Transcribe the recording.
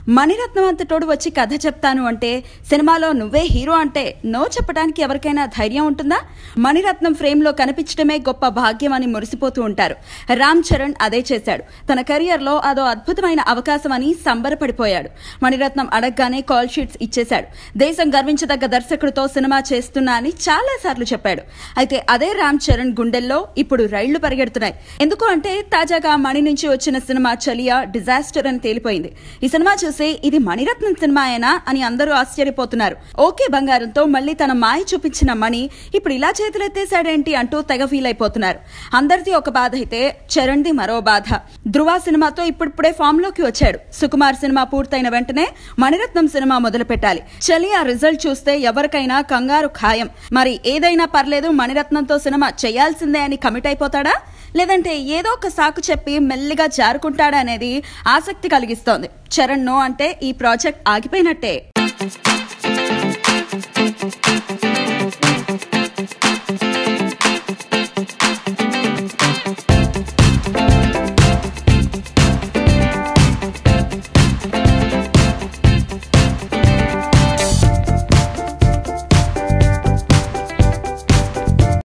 మణిరత్నం అంతటోడు వచ్చి కథ చెప్తాను అంటే, సినిమాలో నువ్వే హీరో అంటే నో చెప్పడానికి ఎవరికైనా ధైర్యం ఉంటుందా? మణిరత్నం ఫ్రేమ్లో కనిపించడమే గొప్ప భాగ్యం అని మురిసిపోతూ ఉంటారు. రామ్ చరణ్ అదే చేశాడు. తన కెరియర్లో అదో అద్భుతమైన అవకాశం అని సంబరపడిపోయాడు. మణిరత్నం అడగగానే కాల్ షీట్స్ ఇచ్చేశాడు. దేశం గర్వించదగ్గ దర్శకుడితో సినిమా చేస్తున్నా అని చాలా సార్లు చెప్పాడు. అయితే అదే రామ్ చరణ్ గుండెల్లో ఇప్పుడు రైళ్లు పరిగెడుతున్నాయి. ఎందుకు అంటే తాజాగా మణి నుంచి వచ్చిన సినిమా చలియా డిజాస్టర్ అని తేలిపోయింది. ఈ సినిమా ఇది మణిరత్నం సినిమాయేనా అని అందరూ ఆశ్చర్యపోతున్నారు. ఓకే బంగారంతో మళ్లీ తన మాయ చూపించిన మణి ఇప్పుడు ఇలా చేతులెత్తేశాడేంటి అంటూ తెగ ఫీల్ అయిపోతున్నారు. అందరిది ఒక బాధ అయితే చరణ్ది మరో బాధ. ధృవ సినిమాతో ఇప్పుడిప్పుడే ఫామ్ లోకి వచ్చాడు. సుకుమార్ సినిమా పూర్తయిన వెంటనే మణిరత్నం సినిమా మొదలు పెట్టాలి. చలి ఆ రిజల్ట్ చూస్తే ఎవరికైనా కంగారు ఖాయం. మరి ఏదైనా పర్లేదు మణిరత్నంతో సినిమా చేయాల్సిందే అని కమిట్ అయిపోతాడా, లేదంటే ఏదో ఒక సాకు చెప్పి మెల్లిగా జారుకుంటాడా అనేది ఆసక్తి కలిగిస్తోంది. చరణ్ నో అంటే ఈ ప్రాజెక్ట్ ఆగిపోయినట్టే.